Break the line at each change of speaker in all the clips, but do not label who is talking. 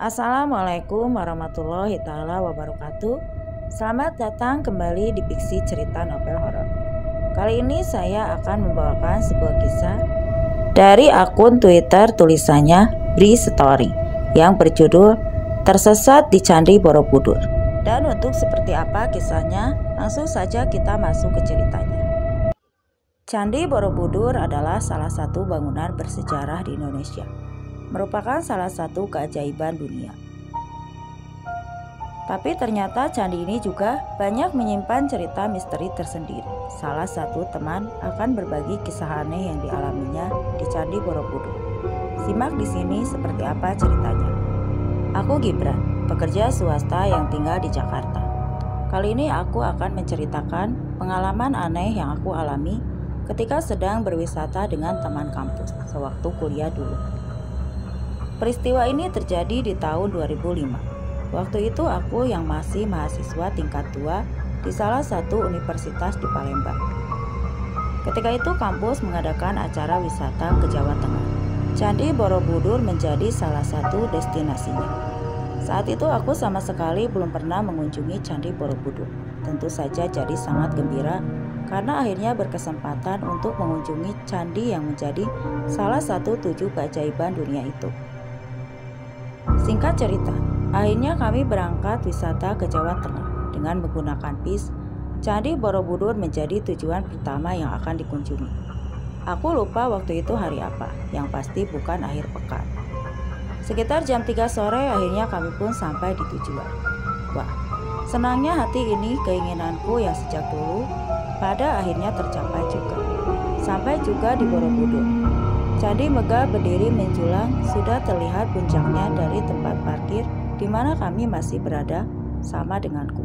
Assalamualaikum warahmatullahi taala wabarakatuh. Selamat datang kembali di Fiksi Cerita Novel Horor. Kali ini saya akan membawakan sebuah kisah dari akun Twitter tulisannya Bri Story yang berjudul Tersesat di Candi Borobudur. Dan untuk seperti apa kisahnya, langsung saja kita masuk ke ceritanya. Candi Borobudur adalah salah satu bangunan bersejarah di Indonesia, merupakan salah satu keajaiban dunia. Tapi ternyata candi ini juga banyak menyimpan cerita misteri tersendiri. Salah satu teman akan berbagi kisah aneh yang dialaminya di Candi Borobudur. Simak di sini seperti apa ceritanya. Aku Gibran, pekerja swasta yang tinggal di Jakarta. Kali ini aku akan menceritakan pengalaman aneh yang aku alami ketika sedang berwisata dengan teman kampus sewaktu kuliah dulu. Peristiwa ini terjadi di tahun 2005. Waktu itu aku yang masih mahasiswa tingkat 2 di salah satu universitas di Palembang. Ketika itu kampus mengadakan acara wisata ke Jawa Tengah. Candi Borobudur menjadi salah satu destinasinya. Saat itu aku sama sekali belum pernah mengunjungi Candi Borobudur. Tentu saja jadi sangat gembira karena akhirnya berkesempatan untuk mengunjungi candi yang menjadi salah satu 7 keajaiban dunia itu. Singkat cerita, akhirnya kami berangkat wisata ke Jawa Tengah dengan menggunakan bis. Candi Borobudur menjadi tujuan pertama yang akan dikunjungi. Aku lupa waktu itu hari apa, yang pasti bukan akhir pekan. Sekitar jam 3 sore akhirnya kami pun sampai di tujuan. Wah, senangnya hati ini keinginanku yang sejak dulu pada akhirnya tercapai juga. Sampai juga di Borobudur. Candi megah berdiri menjulang, sudah terlihat puncaknya dari tempat parkir di mana kami masih berada sama denganku.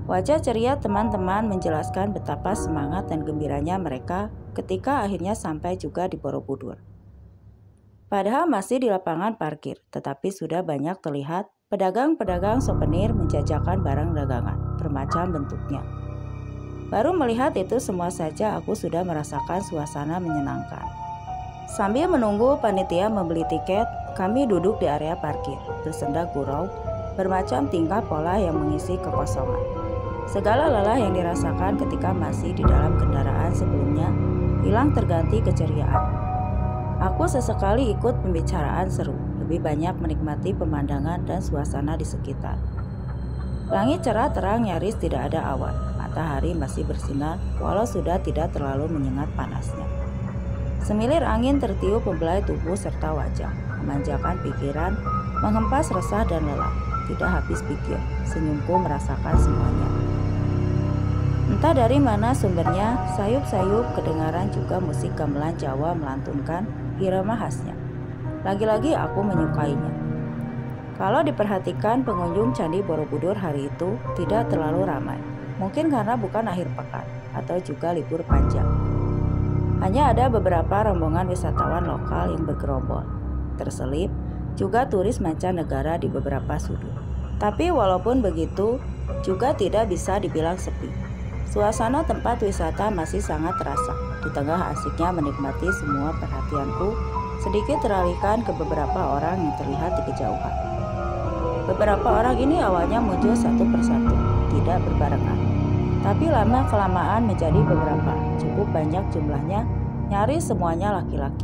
Wajah ceria teman-teman menjelaskan betapa semangat dan gembiranya mereka ketika akhirnya sampai juga di Borobudur. Padahal masih di lapangan parkir, tetapi sudah banyak terlihat pedagang-pedagang souvenir menjajakan barang dagangan bermacam bentuknya. Baru melihat itu semua saja aku sudah merasakan suasana menyenangkan. Sambil menunggu panitia membeli tiket, kami duduk di area parkir, bersenda gurau, bermacam tingkah pola yang mengisi kekosongan. Segala lelah yang dirasakan ketika masih di dalam kendaraan sebelumnya hilang terganti keceriaan. Aku sesekali ikut pembicaraan seru, lebih banyak menikmati pemandangan dan suasana di sekitar. Langit cerah terang, nyaris tidak ada awan, matahari masih bersinar walau sudah tidak terlalu menyengat panasnya. Semilir angin tertiup membelai tubuh serta wajah, memanjakan pikiran, menghempas resah dan lelah. Tidak habis pikir, senyumku merasakan semuanya. Entah dari mana sumbernya, sayup-sayup kedengaran juga musik gamelan Jawa melantunkan irama khasnya. Lagi-lagi aku menyukainya. Kalau diperhatikan, pengunjung Candi Borobudur hari itu tidak terlalu ramai. Mungkin karena bukan akhir pekan atau juga libur panjang. Hanya ada beberapa rombongan wisatawan lokal yang bergerombol. Terselip juga turis mancanegara di beberapa sudut. Tapi walaupun begitu, juga tidak bisa dibilang sepi. Suasana tempat wisata masih sangat terasa. Di tengah asiknya menikmati semua perhatianku, sedikit teralihkan ke beberapa orang yang terlihat di kejauhan. Beberapa orang ini awalnya muncul satu persatu, tidak berbarengan. Tapi lama-kelamaan menjadi beberapa, cukup banyak jumlahnya, nyaris semuanya laki-laki.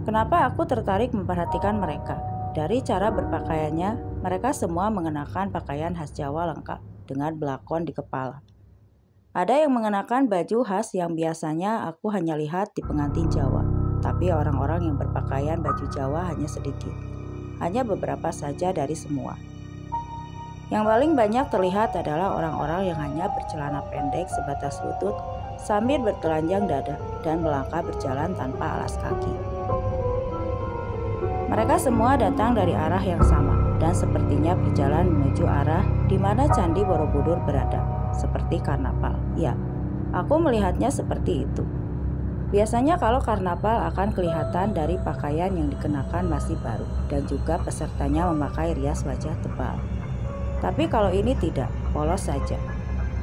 Kenapa aku tertarik memperhatikan mereka? Dari cara berpakaiannya, mereka semua mengenakan pakaian khas Jawa lengkap dengan belakon di kepala. Ada yang mengenakan baju khas yang biasanya aku hanya lihat di pengantin Jawa, tapi orang-orang yang berpakaian baju Jawa hanya sedikit, hanya beberapa saja dari semua. Yang paling banyak terlihat adalah orang-orang yang hanya bercelana pendek sebatas lutut sambil bertelanjang dada dan melangkah berjalan tanpa alas kaki. Mereka semua datang dari arah yang sama dan sepertinya berjalan menuju arah di mana Candi Borobudur berada, seperti karnaval. Ya, aku melihatnya seperti itu. Biasanya kalau karnaval akan kelihatan dari pakaian yang dikenakan masih baru dan juga pesertanya memakai rias wajah tebal. Tapi kalau ini tidak, polos saja.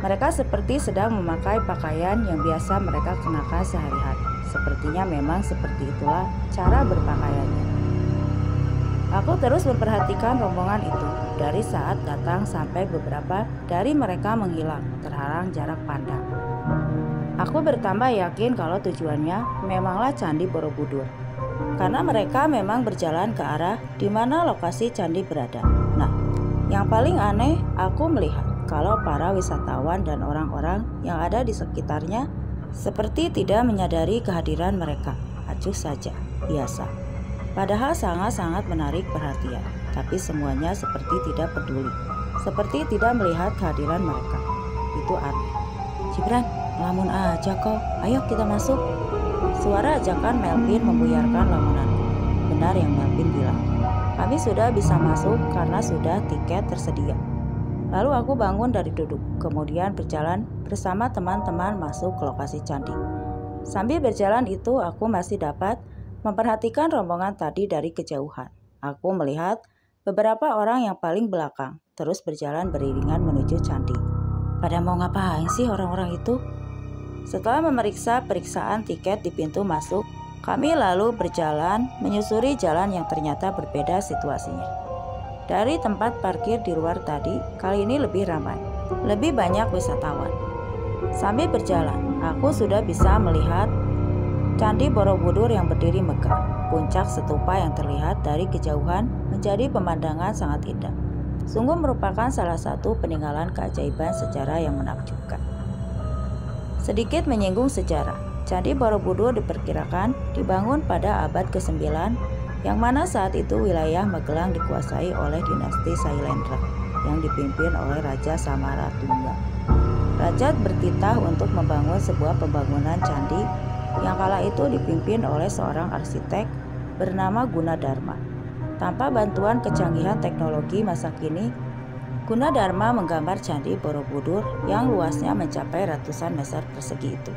Mereka seperti sedang memakai pakaian yang biasa mereka kenakan sehari-hari. Sepertinya memang seperti itulah cara berpakaiannya. Aku terus memperhatikan rombongan itu dari saat datang sampai beberapa dari mereka menghilang terhalang jarak pandang. Aku bertambah yakin kalau tujuannya memanglah Candi Borobudur, karena mereka memang berjalan ke arah di mana lokasi candi berada. Nah, yang paling aneh aku melihat kalau para wisatawan dan orang-orang yang ada di sekitarnya seperti tidak menyadari kehadiran mereka. Acuh saja, biasa. Padahal sangat-sangat menarik perhatian, tapi semuanya seperti tidak peduli, seperti tidak melihat kehadiran mereka. Itu aneh. Gibran, lamun aja kok, ayo kita masuk. Suara ajakan Melvin membuyarkan lamunanku. Benar yang Melvin bilang. Kami sudah bisa masuk karena sudah tiket tersedia. Lalu aku bangun dari duduk, kemudian berjalan bersama teman-teman masuk ke lokasi candi. Sambil berjalan itu aku masih dapat memperhatikan rombongan tadi dari kejauhan. Aku melihat beberapa orang yang paling belakang terus berjalan beriringan menuju candi. Pada mau ngapain sih orang-orang itu? Setelah memeriksa periksaan tiket di pintu masuk, kami lalu berjalan menyusuri jalan yang ternyata berbeda situasinya. Dari tempat parkir di luar tadi, kali ini lebih ramai, lebih banyak wisatawan. Sambil berjalan, aku sudah bisa melihat Candi Borobudur yang berdiri megah. Puncak stupa yang terlihat dari kejauhan menjadi pemandangan sangat indah. Sungguh merupakan salah satu peninggalan keajaiban sejarah yang menakjubkan. Sedikit menyinggung sejarah, Candi Borobudur diperkirakan dibangun pada abad ke-9, yang mana saat itu wilayah Magelang dikuasai oleh dinasti Sailendra yang dipimpin oleh Raja Samaratungga. Raja bertitah untuk membangun sebuah pembangunan candi yang kala itu dipimpin oleh seorang arsitek bernama Gunadarma. Tanpa bantuan kecanggihan teknologi masa kini, Gunadarma menggambar Candi Borobudur yang luasnya mencapai ratusan meter persegi itu.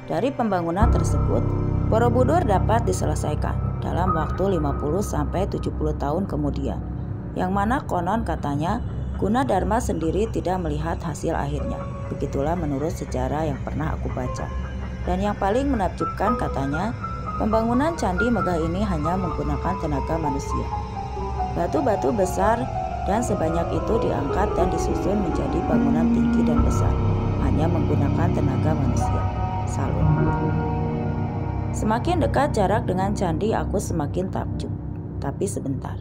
Dari pembangunan tersebut, Borobudur dapat diselesaikan dalam waktu 50-70 tahun kemudian, yang mana konon katanya Gunadarma sendiri tidak melihat hasil akhirnya. Begitulah menurut sejarah yang pernah aku baca. Dan yang paling menakjubkan katanya, pembangunan candi megah ini hanya menggunakan tenaga manusia. Batu-batu besar dan sebanyak itu diangkat dan disusun menjadi bangunan tinggi dan besar, hanya menggunakan tenaga manusia. Salut. Semakin dekat jarak dengan candi, aku semakin takjub. Tapi sebentar,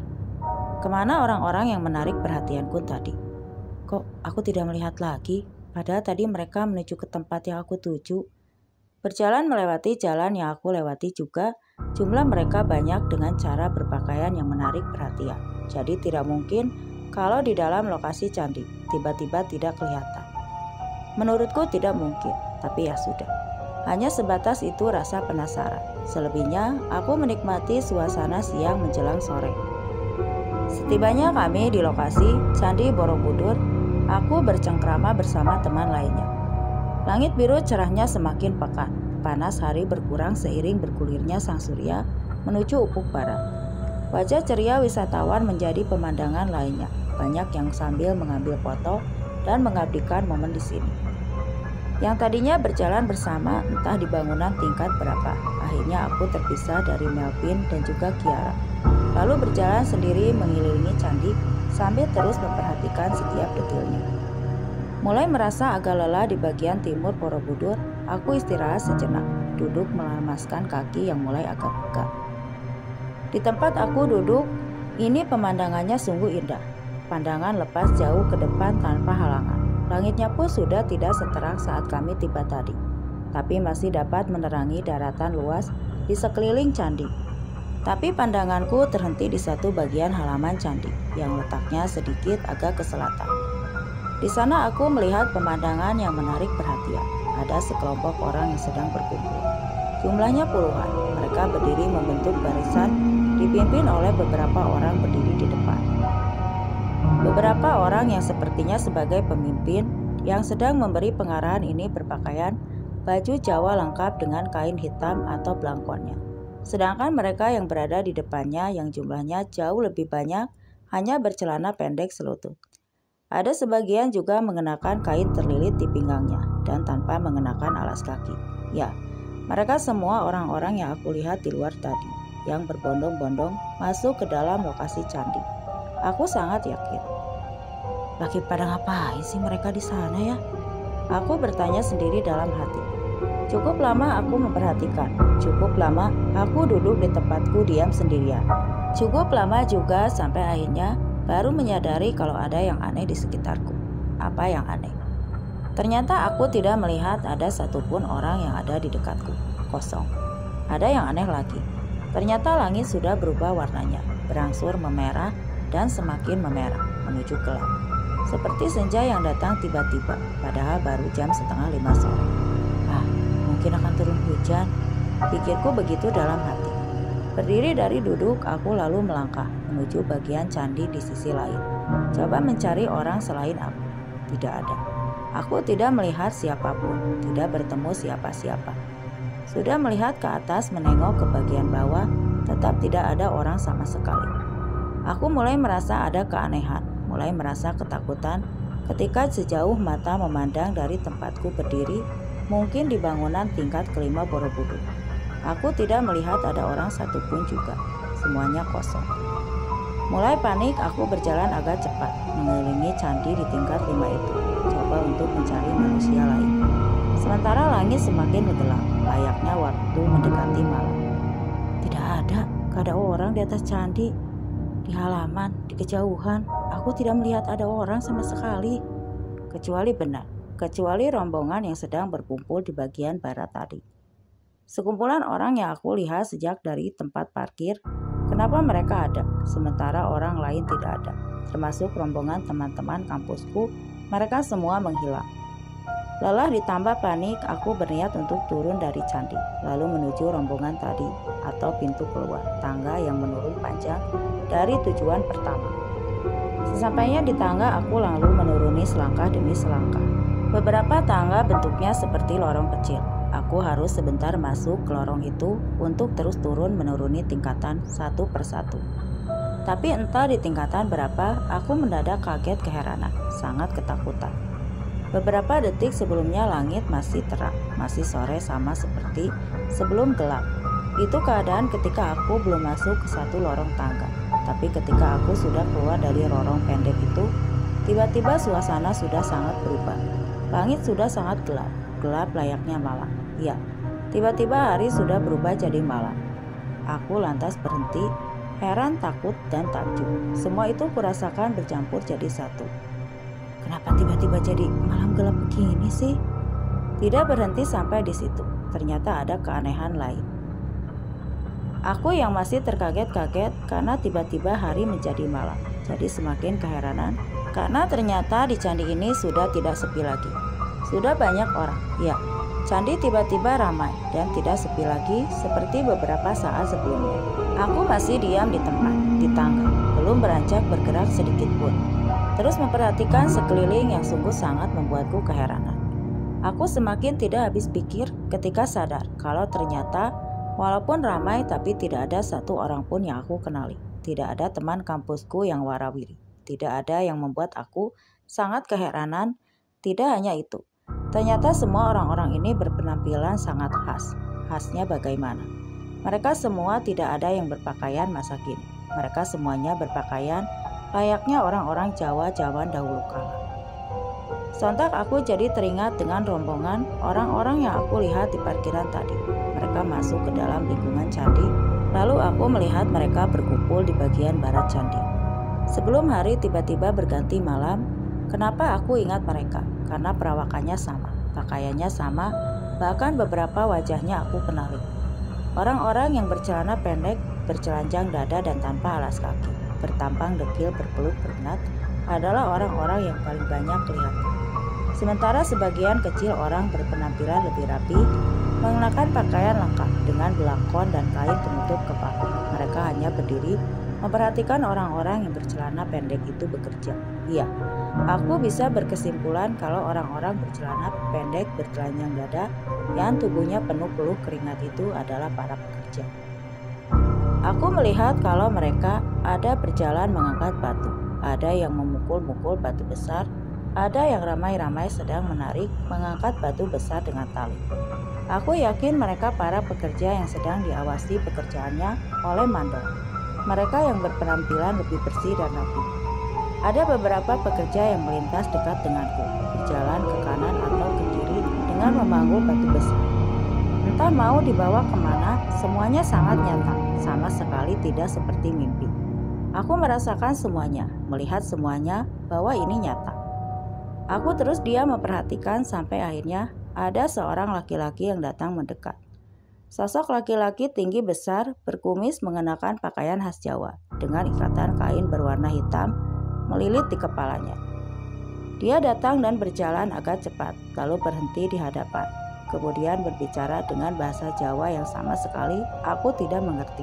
kemana orang-orang yang menarik perhatianku tadi? Kok aku tidak melihat lagi? Padahal tadi mereka menuju ke tempat yang aku tuju. Berjalan melewati jalan yang aku lewati juga, jumlah mereka banyak dengan cara berpakaian yang menarik perhatian. Jadi tidak mungkin kalau di dalam lokasi candi tiba-tiba tidak kelihatan. Menurutku tidak mungkin, tapi ya sudah. Hanya sebatas itu rasa penasaran. Selebihnya, aku menikmati suasana siang menjelang sore. Setibanya kami di lokasi Candi Borobudur, aku bercengkrama bersama teman lainnya. Langit biru cerahnya semakin pekat. Panas hari berkurang seiring bergulirnya sang surya menuju ufuk barat. Wajah ceria wisatawan menjadi pemandangan lainnya. Banyak yang sambil mengambil foto dan mengabdikan momen di sini. Yang tadinya berjalan bersama entah di bangunan tingkat berapa. Akhirnya aku terpisah dari Melvin dan juga Kiara. Lalu berjalan sendiri mengelilingi candi sambil terus memperhatikan setiap detailnya. Mulai merasa agak lelah di bagian timur Borobudur, aku istirahat sejenak, duduk melemaskan kaki yang mulai agak pegal. Di tempat aku duduk, ini pemandangannya sungguh indah. Pandangan lepas jauh ke depan tanpa halangan. Langitnya pun sudah tidak seterang saat kami tiba tadi, tapi masih dapat menerangi daratan luas di sekeliling candi. Tapi pandanganku terhenti di satu bagian halaman candi yang letaknya sedikit agak ke selatan. Di sana aku melihat pemandangan yang menarik perhatian. Ada sekelompok orang yang sedang berkumpul. Jumlahnya puluhan. Mereka berdiri membentuk barisan, dipimpin oleh beberapa orang berdiri di depan. Beberapa orang yang sepertinya sebagai pemimpin yang sedang memberi pengarahan ini berpakaian baju Jawa lengkap dengan kain hitam atau belangkonnya. Sedangkan mereka yang berada di depannya yang jumlahnya jauh lebih banyak hanya bercelana pendek selutut. Ada sebagian juga mengenakan kain terlilit di pinggangnya dan tanpa mengenakan alas kaki. Ya, mereka semua orang-orang yang aku lihat di luar tadi. yang berbondong-bondong masuk ke dalam lokasi candi. Aku sangat yakin. Lagi pada ngapain sih mereka di sana ya? Aku bertanya sendiri dalam hati. Cukup lama aku memperhatikan. Cukup lama aku duduk di tempatku diam sendirian. Cukup lama juga sampai akhirnya baru menyadari kalau ada yang aneh di sekitarku. Apa yang aneh? Ternyata aku tidak melihat ada satupun orang yang ada di dekatku. Kosong. Ada yang aneh lagi. Ternyata langit sudah berubah warnanya, berangsur memerah dan semakin memerah menuju gelap. Seperti senja yang datang tiba-tiba, padahal baru jam 4:30 sore. Mungkin akan turun hujan, pikirku begitu dalam hati. Berdiri dari duduk, aku lalu melangkah menuju bagian candi di sisi lain. Coba mencari orang selain aku. Tidak ada. Aku tidak melihat siapapun, tidak bertemu siapa-siapa. Sudah melihat ke atas, menengok ke bagian bawah, tetap tidak ada orang sama sekali. Aku mulai merasa ada keanehan, mulai merasa ketakutan ketika sejauh mata memandang dari tempatku berdiri, mungkin di bangunan tingkat kelima Borobudur. Aku tidak melihat ada orang satupun juga, semuanya kosong. Mulai panik, aku berjalan agak cepat, mengelilingi candi di tingkat 5 itu, coba untuk mencari manusia lain. Sementara langit semakin menggelap, layaknya waktu mendekati malam. Tidak ada orang di atas candi. Di halaman, di kejauhan, aku tidak melihat ada orang sama sekali. Kecuali rombongan yang sedang berkumpul di bagian barat tadi. Sekumpulan orang yang aku lihat sejak dari tempat parkir. Kenapa mereka ada, sementara orang lain tidak ada? Termasuk rombongan teman-teman kampusku, mereka semua menghilang. Lelah ditambah panik, aku berniat untuk turun dari candi, lalu menuju rombongan tadi atau pintu keluar, tangga yang menurun panjang dari tujuan pertama. Sesampainya di tangga, aku lalu menuruni selangkah demi selangkah. Beberapa tangga bentuknya seperti lorong kecil. Aku harus sebentar masuk ke lorong itu untuk terus turun menuruni tingkatan satu persatu. Tapi entah di tingkatan berapa, aku mendadak kaget keheranan, sangat ketakutan. Beberapa detik sebelumnya langit masih terang, masih sore sama seperti sebelum gelap. Itu keadaan ketika aku belum masuk ke satu lorong tangga. Tapi ketika aku sudah keluar dari lorong pendek itu, tiba-tiba suasana sudah sangat berubah. Langit sudah sangat gelap layaknya malam. Ya, tiba-tiba hari sudah berubah jadi malam. Aku lantas berhenti, heran, takut, dan takjub. Semua itu kurasakan bercampur jadi satu. Kenapa tiba-tiba jadi malam gelap begini sih? Tidak berhenti sampai di situ. Ternyata ada keanehan lain. Aku yang masih terkaget-kaget karena tiba-tiba hari menjadi malam. Jadi semakin keheranan karena ternyata di candi ini sudah tidak sepi lagi. Sudah banyak orang. Ya, candi tiba-tiba ramai dan tidak sepi lagi seperti beberapa saat sebelumnya. Aku masih diam di tempat, di tangga, belum beranjak bergerak sedikit pun. Terus memperhatikan sekeliling yang sungguh sangat membuatku keheranan. Aku semakin tidak habis pikir ketika sadar kalau ternyata walaupun ramai tapi tidak ada satu orang pun yang aku kenali. Tidak ada teman kampusku yang warawiri. Tidak ada yang membuat aku sangat keheranan. Tidak hanya itu. Ternyata semua orang-orang ini berpenampilan sangat khas. Khasnya bagaimana? Mereka semua tidak ada yang berpakaian masa kini. Mereka semuanya berpakaian layaknya orang-orang Jawa zaman dahulu kala. Sontak aku jadi teringat dengan rombongan orang-orang yang aku lihat di parkiran tadi. Mereka masuk ke dalam lingkungan candi, lalu aku melihat mereka berkumpul di bagian barat candi. Sebelum hari tiba-tiba berganti malam, kenapa aku ingat mereka? Karena perawakannya sama, pakaiannya sama, bahkan beberapa wajahnya aku kenali. Orang-orang yang bercelana pendek, bercelanjang dada dan tanpa alas kaki, bertampang dekil berpeluk keringat adalah orang-orang yang paling banyak kelihatan. Sementara sebagian kecil orang berpenampilan lebih rapi, mengenakan pakaian lengkap dengan belangkon dan kain penutup kepala. Mereka hanya berdiri memperhatikan orang-orang yang bercelana pendek itu bekerja. Iya, aku bisa berkesimpulan kalau orang-orang bercelana pendek bertelanjang dada yang tubuhnya penuh peluh keringat itu adalah para pekerja. Aku melihat kalau mereka ada berjalan mengangkat batu, ada yang memukul-mukul batu besar, ada yang ramai-ramai sedang menarik mengangkat batu besar dengan tali. Aku yakin mereka para pekerja yang sedang diawasi pekerjaannya oleh mandor. Mereka yang berpenampilan lebih bersih dan rapi. Ada beberapa pekerja yang melintas dekat denganku, berjalan ke kanan atau ke kiri dengan memanggul batu besar. Entah mau dibawa kemana, semuanya sangat nyata, sama sekali tidak seperti mimpi. Aku merasakan semuanya, melihat semuanya bahwa ini nyata. Aku terus diam memperhatikan sampai akhirnya ada seorang laki-laki yang datang mendekat. Sosok laki-laki tinggi besar, berkumis mengenakan pakaian khas Jawa dengan ikatan kain berwarna hitam melilit di kepalanya. Dia datang dan berjalan agak cepat, lalu berhenti di hadapan. Kemudian berbicara dengan bahasa Jawa yang sama sekali aku tidak mengerti.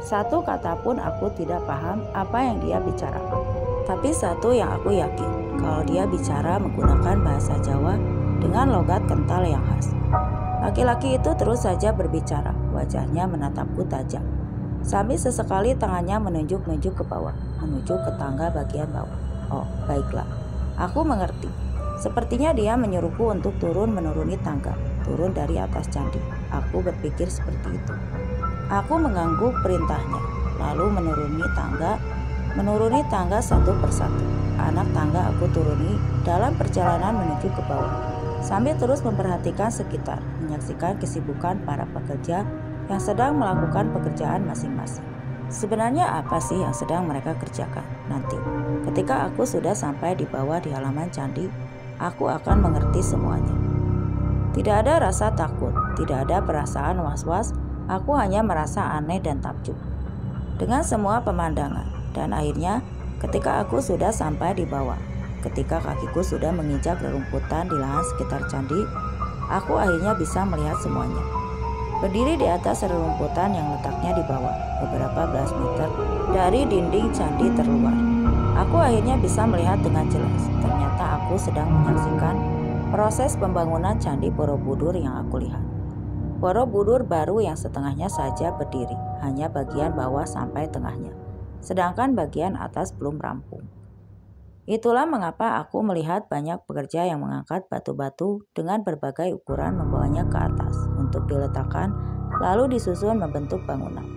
Satu kata pun aku tidak paham apa yang dia bicarakan. Tapi satu yang aku yakin, kalau dia bicara menggunakan bahasa Jawa dengan logat kental yang khas. Laki-laki itu terus saja berbicara, wajahnya menatapku tajam. Sambil sesekali tangannya menunjuk-nunjuk ke bawah, menuju ke tangga bagian bawah. Oh, baiklah. Aku mengerti. Sepertinya dia menyuruhku untuk menuruni tangga, turun dari atas candi. Aku berpikir seperti itu. Aku mengganggu perintahnya, lalu menuruni tangga satu persatu. Anak tangga aku turuni dalam perjalanan menuju ke bawah, sambil terus memperhatikan sekitar, menyaksikan kesibukan para pekerja yang sedang melakukan pekerjaan masing-masing. Sebenarnya apa sih yang sedang mereka kerjakan nanti? Ketika aku sudah sampai di bawah di halaman candi, aku akan mengerti semuanya. Tidak ada rasa takut, tidak ada perasaan was-was, aku hanya merasa aneh dan takjub dengan semua pemandangan. Dan akhirnya ketika aku sudah sampai di bawah, ketika kakiku sudah menginjak rerumputan di lahan sekitar candi, aku akhirnya bisa melihat semuanya. Berdiri di atas rerumputan yang letaknya di bawah, beberapa belas meter dari dinding candi terluar, aku akhirnya bisa melihat dengan jelas. Ternyata aku sedang menyaksikan proses pembangunan Candi Borobudur yang aku lihat. Borobudur baru yang setengahnya saja berdiri, hanya bagian bawah sampai tengahnya, sedangkan bagian atas belum rampung. Itulah mengapa aku melihat banyak pekerja yang mengangkat batu-batu dengan berbagai ukuran membawanya ke atas untuk diletakkan, lalu disusun membentuk bangunan.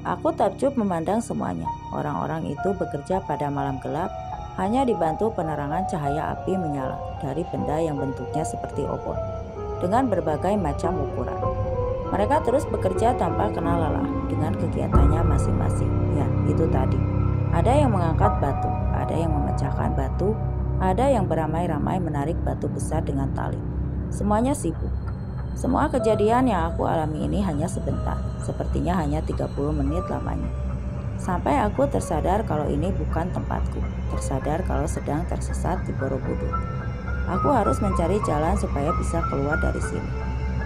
Aku takjub memandang semuanya. Orang-orang itu bekerja pada malam gelap, hanya dibantu penerangan cahaya api menyala dari benda yang bentuknya seperti obor, dengan berbagai macam ukuran. Mereka terus bekerja tanpa kenal lelah dengan kegiatannya masing-masing. Ya, itu tadi. Ada yang mengangkat batu, ada yang memecahkan batu, ada yang beramai-ramai menarik batu besar dengan tali. Semuanya sibuk. Semua kejadian yang aku alami ini hanya sebentar, sepertinya hanya 30 menit lamanya. Sampai aku tersadar kalau ini bukan tempatku, tersadar kalau sedang tersesat di Borobudur. Aku harus mencari jalan supaya bisa keluar dari sini.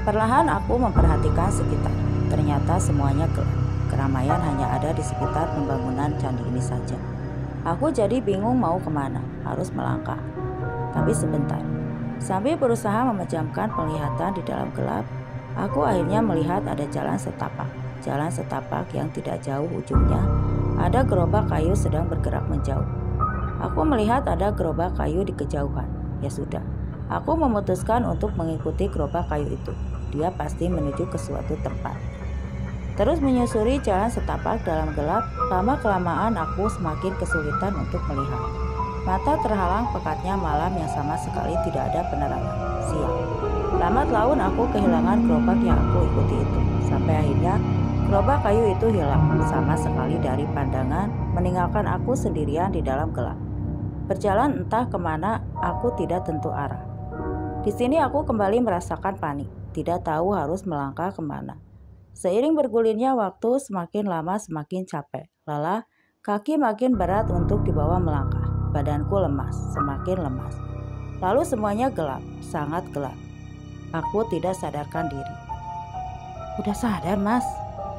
Perlahan aku memperhatikan sekitar. Ternyata semuanya gelap. Keramaian hanya ada di sekitar pembangunan candi ini saja. Aku jadi bingung mau kemana, harus melangkah. Tapi sebentar, sambil berusaha memejamkan penglihatan di dalam gelap, aku akhirnya melihat ada jalan setapak. Jalan setapak yang tidak jauh ujungnya, ada gerobak kayu sedang bergerak menjauh. Aku melihat ada gerobak kayu di kejauhan. Ya sudah, aku memutuskan untuk mengikuti gerobak kayu itu. Dia pasti menuju ke suatu tempat. Terus menyusuri jalan setapak dalam gelap, lama-kelamaan aku semakin kesulitan untuk melihat. Mata terhalang pekatnya malam yang sama sekali tidak ada penerangan. Siang. Lambat laun aku kehilangan gerobak yang aku ikuti itu. Sampai akhirnya gerobak kayu itu hilang sama sekali dari pandangan, meninggalkan aku sendirian di dalam gelap. Berjalan entah kemana, aku tidak tentu arah. Di sini aku kembali merasakan panik, tidak tahu harus melangkah kemana. Seiring bergulirnya waktu, semakin lama semakin capek, lelah, kaki makin berat untuk dibawa melangkah. Badanku lemas, semakin lemas. Lalu semuanya gelap, sangat gelap. Aku tidak sadarkan diri. Udah sadar, Mas?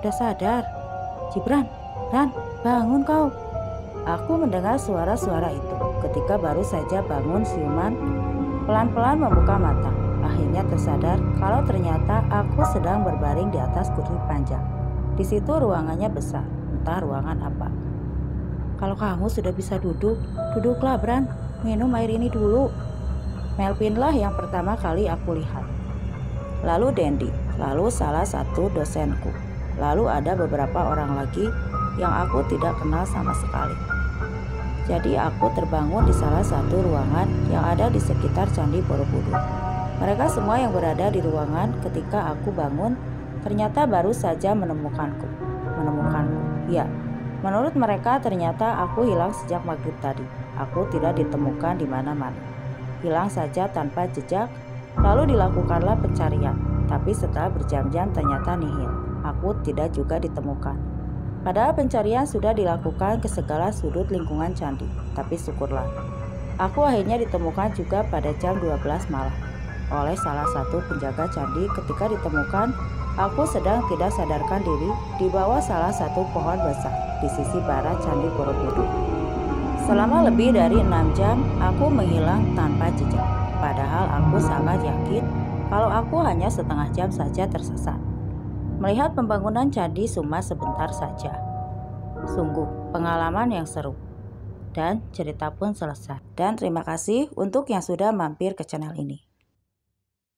Udah sadar? Gibran, Ran, bangun kau. Aku mendengar suara-suara itu. Ketika baru saja bangun siuman, pelan-pelan membuka mata. Akhirnya tersadar kalau ternyata aku sedang berbaring di atas kursi panjang. Di situ ruangannya besar, entah ruangan apa. Kalau kamu sudah bisa duduk, duduklah Bran, minum air ini dulu. Melvin lah yang pertama kali aku lihat. lalu Dendi, lalu salah satu dosenku. Lalu ada beberapa orang lagi yang aku tidak kenal sama sekali. Jadi aku terbangun di salah satu ruangan yang ada di sekitar Candi Borobudur. Mereka semua yang berada di ruangan ketika aku bangun ternyata baru saja menemukanku. Ya, menurut mereka ternyata aku hilang sejak maghrib tadi. Aku tidak ditemukan di mana-mana. Hilang saja tanpa jejak, lalu dilakukanlah pencarian. Tapi setelah berjam-jam ternyata nihil. Aku tidak juga ditemukan. Padahal pencarian sudah dilakukan ke segala sudut lingkungan candi. Tapi syukurlah, aku akhirnya ditemukan juga pada jam 12 malam oleh salah satu penjaga candi. Ketika ditemukan, aku sedang tidak sadarkan diri di bawah salah satu pohon besar di sisi barat Candi Borobudur. Selama lebih dari 6 jam, aku menghilang tanpa jejak. Padahal aku sangat yakin kalau aku hanya setengah jam saja tersesat. Melihat pembangunan candi cuma sebentar saja. Sungguh pengalaman yang seru. Dan cerita pun selesai. Dan terima kasih untuk yang sudah mampir ke channel ini.